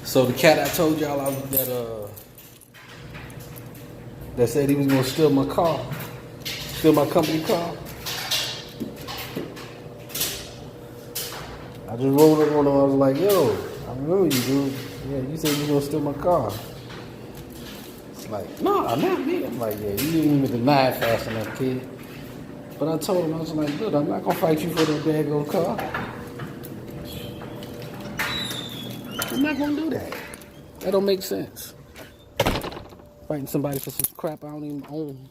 So the cat I told y'all that said he was gonna steal my car, steal my company car. I just rolled up on him. I was like, "Yo, I remember you, dude. Yeah, you said you was gonna steal my car." It's like, "No, not me." I'm like, "Yeah, you didn't even deny it fast enough, kid." But I told him, I was like, "Dude, I'm not gonna fight you for that daggone car. I'm not gonna do that. That don't make sense. Fighting somebody for some crap I don't even own.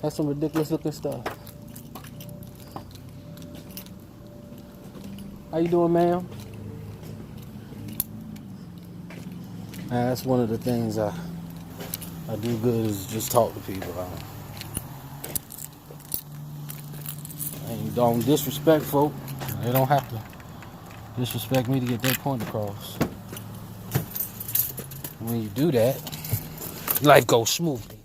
That's some ridiculous looking stuff." How you doing, ma'am? That's one of the things I do good is just talk to people. I don't disrespect folk. They don't have to disrespect me to get their point across. When you do that, life goes smoothly.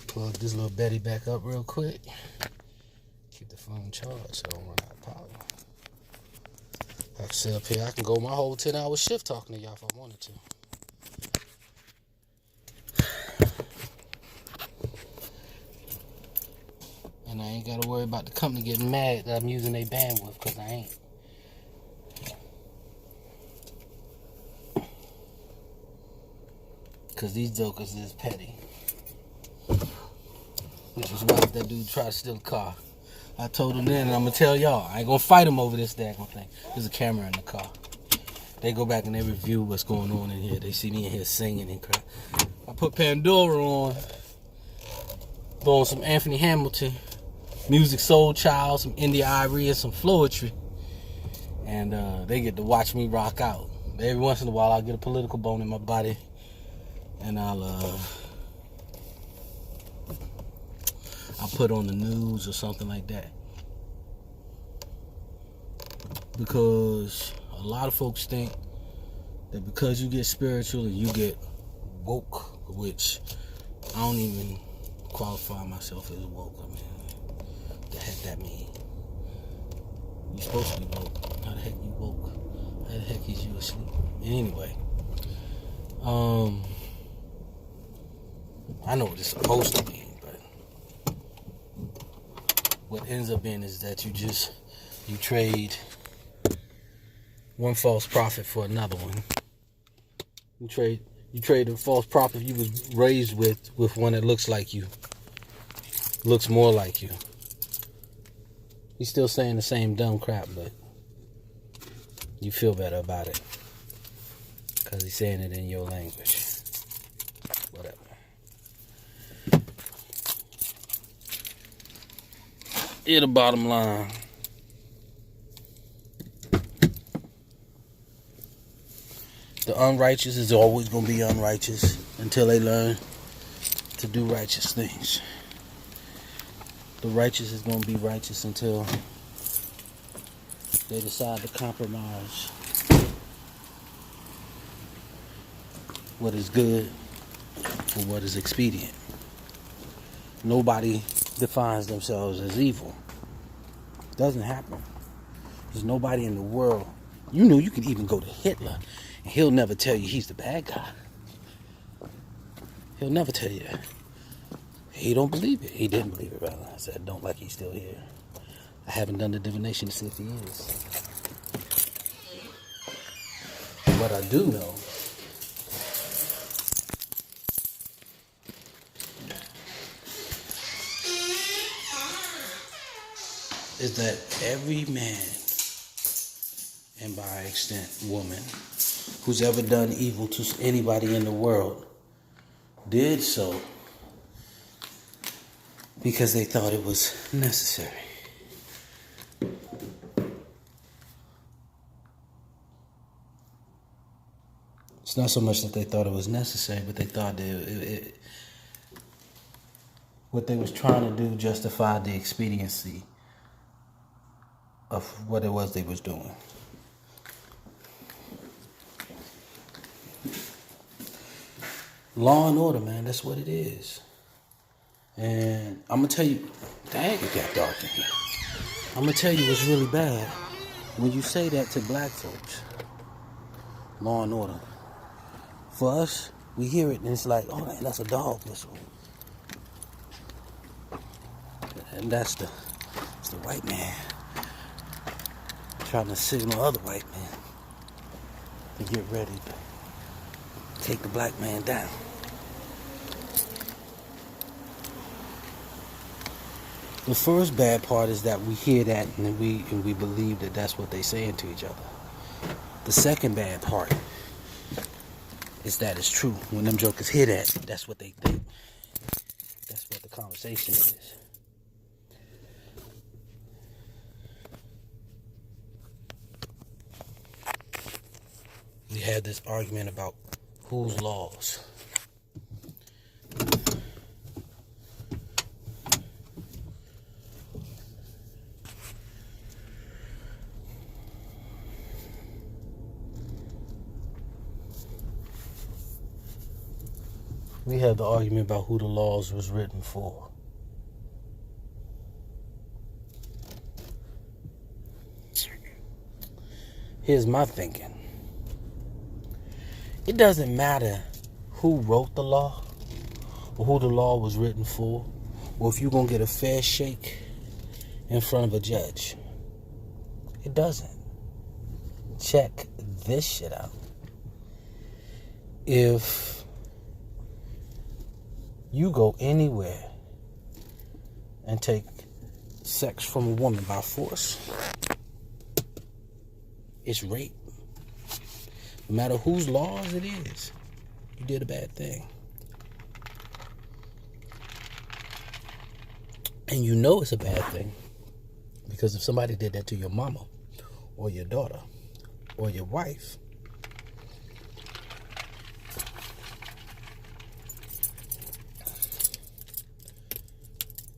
Plug this little Betty back up real quick. Keep the phone charged so I don't run out of power. I can sit up here. I can go my whole 10-hour shift talking to y'all if I wanted to. And I ain't got to worry about the company getting mad that I'm using their bandwidth, because I ain't. Because these jokers is petty. Which is why that dude tried to steal a car. I told him then, and I'm going to tell y'all, I ain't going to fight him over this daggone thing. There's a camera in the car. They go back and they review what's going on in here. They see me in here singing and crap. I put Pandora on. Throwing some Anthony Hamilton. Music Soul Child, some India Irie, and some Floetry. And they get to watch me rock out. Every once in a while, I'll get a political bone in my body. And I'll put on the news or something like that. Because a lot of folks think that because you get spiritual and you get woke, which I don't even qualify myself as woke. I mean, what the heck that mean? You supposed to be woke. How the heck you woke? How the heck is you asleep? Anyway, I know what it's supposed to be, but what ends up being is that you trade one false prophet for another one. You trade a false prophet you was raised with one that looks like you, looks more like you. He's still saying the same dumb crap, but you feel better about it because he's saying it in your language. Whatever. Here's the bottom line. The unrighteous is always going to be unrighteous until they learn to do righteous things. The righteous is going to be righteous until they decide to compromise what is good for what is expedient. Nobody defines themselves as evil. It doesn't happen. There's nobody in the world. You know, you could even go to Hitler and he'll never tell you he's the bad guy. He'll never tell you that. He don't believe it. He didn't believe it, rather. I said, don't like he's still here. I haven't done the divination to see if he is. What I do know is that every man, and by extent woman, who's ever done evil to anybody in the world did so because they thought it was necessary. It's not so much that they thought it was necessary, but they thought that what they was trying to do justified the expediency of what it was they was doing. Law and order, man, that's what it is. And I'm gonna tell you, dang, it got dark in here. I'm gonna tell you what's really bad. When you say that to black folks, law and order. For us, we hear it and it's like, oh man, that's a dog whistle. And that's the white man trying to signal other white men to get ready to take the black man down. The first bad part is that we hear that and we believe that that's what they're saying to each other. The second bad part is that it's true. When them jokers hear that, that's what they think. That's what the conversation is. We had this argument about whose laws. We had the argument about who the laws was written for. Here's my thinking. It doesn't matter who wrote the law or who the law was written for, or if you're going to get a fair shake in front of a judge. It doesn't. Check this shit out. If you go anywhere and take sex from a woman by force, it's rape. No matter whose laws it is, you did a bad thing. And you know it's a bad thing because if somebody did that to your mama or your daughter or your wife,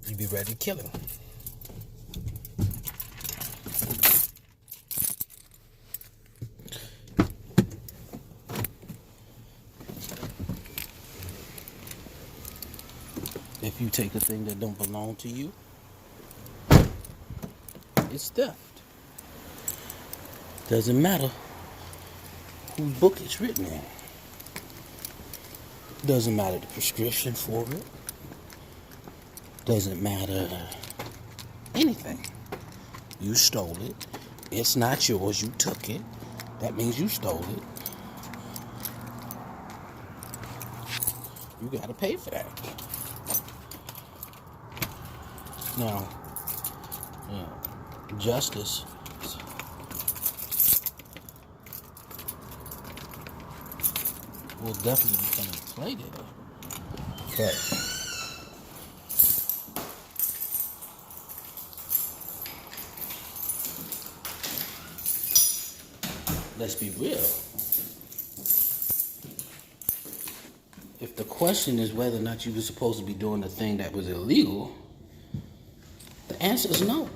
you'd be ready to kill him. If you take a thing that don't belong to you, it's theft. Doesn't matter whose book it's written in. Doesn't matter the prescription for it. Doesn't matter anything. You stole it. It's not yours. You took it. That means you stole it. You gotta pay for that. Now, justice will definitely be coming to play there. But let's be real. If the question is whether or not you were supposed to be doing the thing that was illegal, the answer is no.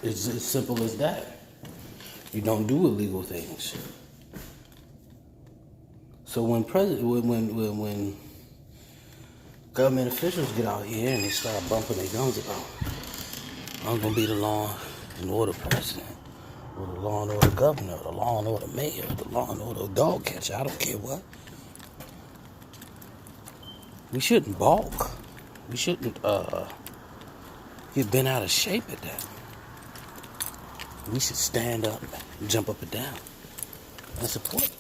It's as simple as that. You don't do illegal things. So when government officials get out here and they start bumping their guns about, I'm gonna be the law and order president, or the law and order governor, or the law and order mayor, or the law and order dog catcher, I don't care what. We shouldn't balk. We shouldn't get bent out of shape at that. We should stand up and jump up and down and support it.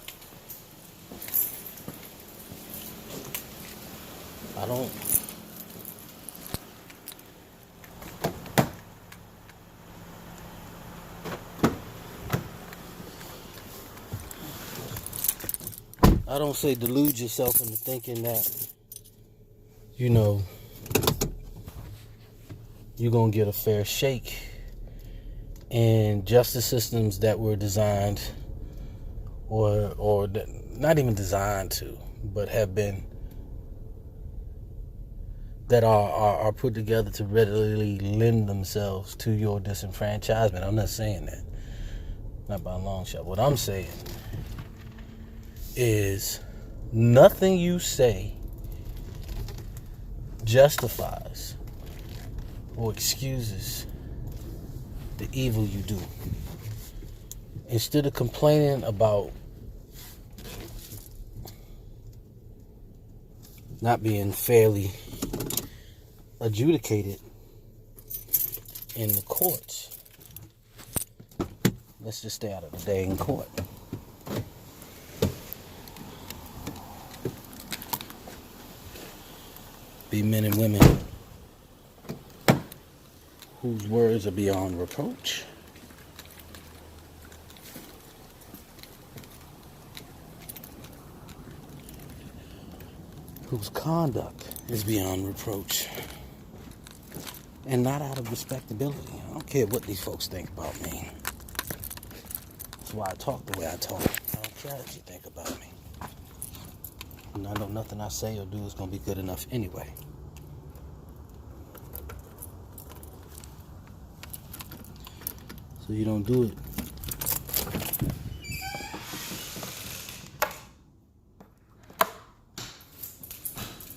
I don't say delude yourself into thinking that, you're going to get a fair shake in justice systems that were designed or not even designed to, but have been that are put together to readily lend themselves to your disenfranchisement. I'm not saying that. Not by a long shot. What I'm saying is nothing you say justifies or excuses the evil you do. Instead of complaining about not being fairly adjudicated in the courts, let's just stay out of the dang court. Be men and women whose words are beyond reproach. Whose conduct is beyond reproach. And not out of respectability. I don't care what these folks think about me. That's why I talk the way I talk. I don't care what you think about me. And I know nothing I say or do is going to be good enough anyway. So you don't do it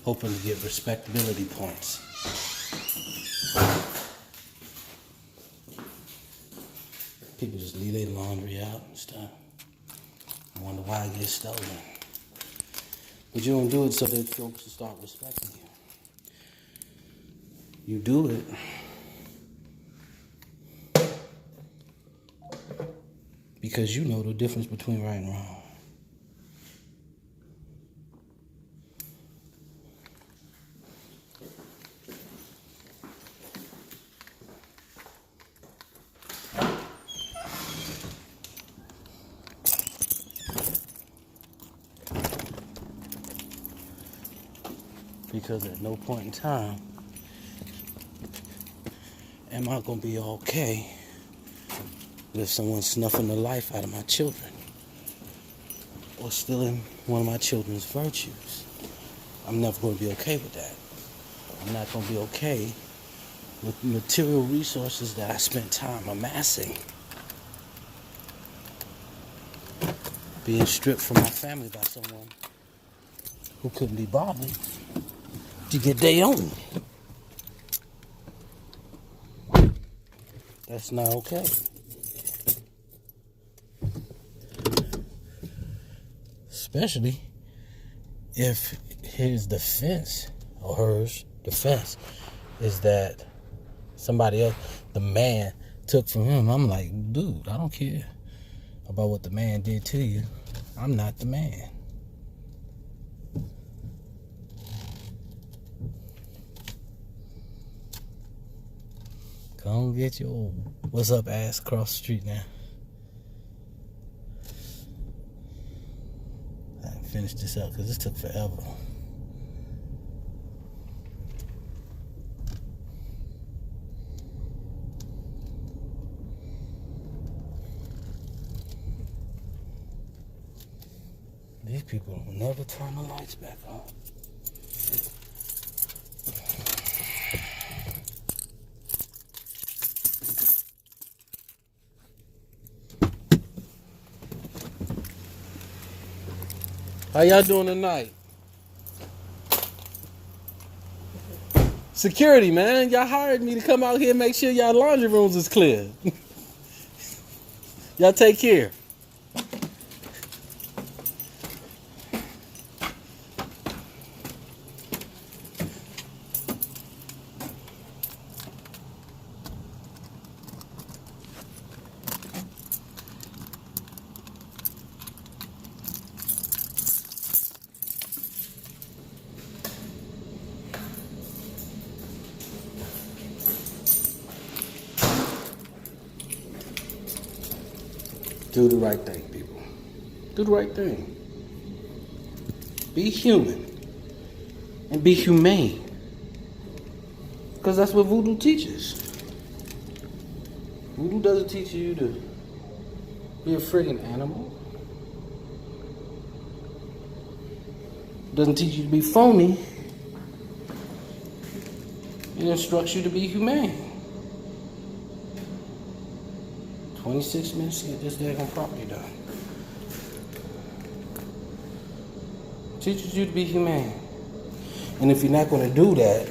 hoping to get respectability points. People just leave their laundry out and stuff. I wonder why it gets stolen. But you don't do it so that folks will start respecting you. You do it because you know the difference between right and wrong. Because at no point in time am I going to be okay with someone snuffing the life out of my children or stealing one of my children's virtues. I'm never going to be okay with that. I'm not going to be okay with material resources that I spent time amassing being stripped from my family by someone who couldn't be bothered to get their own. That's not okay. Especially if his defense or hers defense is that somebody else, the man, took from him. I'm like, dude, I don't care about what the man did to you. I'm not the man. Come get your what's up ass across the street now. I haven't finished this up because this took forever. These people will never turn the lights back on. How y'all doing tonight? Security, man. Y'all hired me to come out here and make sure y'all laundry rooms is clear. Y'all take care. Do the right thing, people. Do the right thing. Be human. And be humane. Because that's what voodoo teaches. Voodoo doesn't teach you to be a friggin' animal. It doesn't teach you to be phony. It instructs you to be humane. 26 minutes to get this daggone property done. Teaches you to be humane. And if you're not going to do that,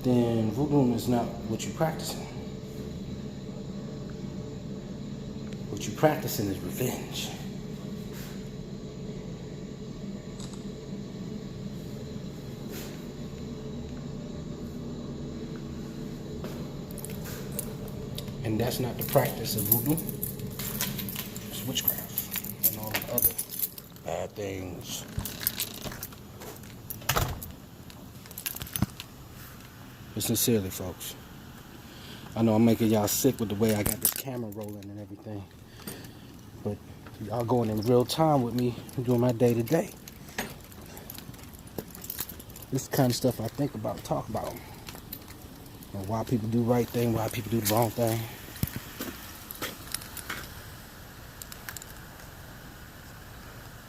then voodoo is not what you're practicing. What you're practicing is revenge. And that's not the practice of voodoo. It's witchcraft and all the other bad things. But sincerely, folks, I know I'm making y'all sick with the way I got this camera rolling and everything. But y'all going in real time with me doing my day to day. This is the kind of stuff I think about, talk about. And why people do the right thing, why people do the wrong thing.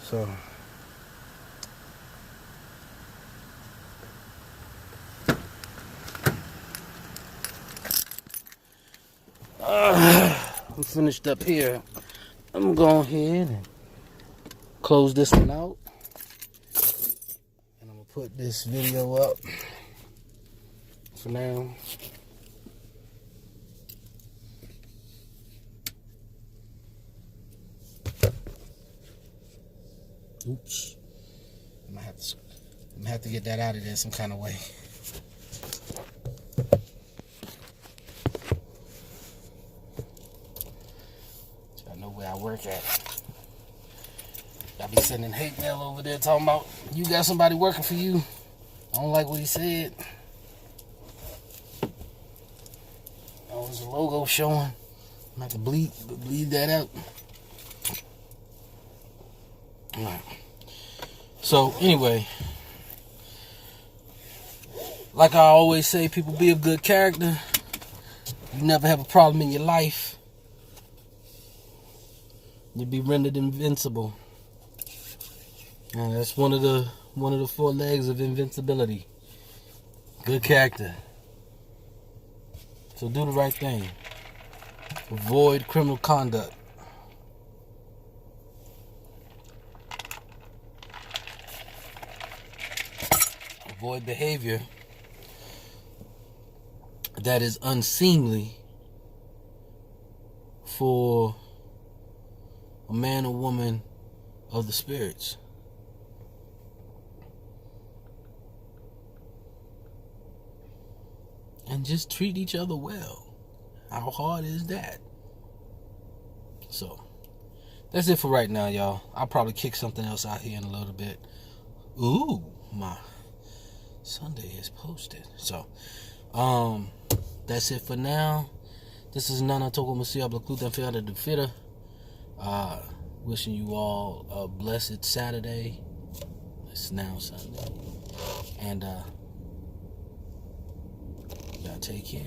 So I'm finished up here. I'm going ahead and close this one out. And I'm going to put this video up for now. Oops. I'm gonna have to get that out of there some kind of way. So I know where I work at. Y'all be sending hate mail over there talking about you got somebody working for you. I don't like what he said. Oh, there's a logo showing. I'm gonna have to bleed that out. Alright. So anyway, like I always say, people be of good character. You never have a problem in your life. You'll be rendered invincible. And that's one of the 4 legs of invincibility. Good character. So do the right thing. Avoid criminal conduct. Avoid behavior that is unseemly for a man or woman of the spirits. And just treat each other well. How hard is that? So, that's it for right now, y'all. I'll probably kick something else out here in a little bit. Ooh, my Sunday is posted. So, that's it for now. This is Nana Toko Musia Blakuta Fiada de Fita. Wishing you all a blessed Saturday. It's now Sunday. And y'all take care.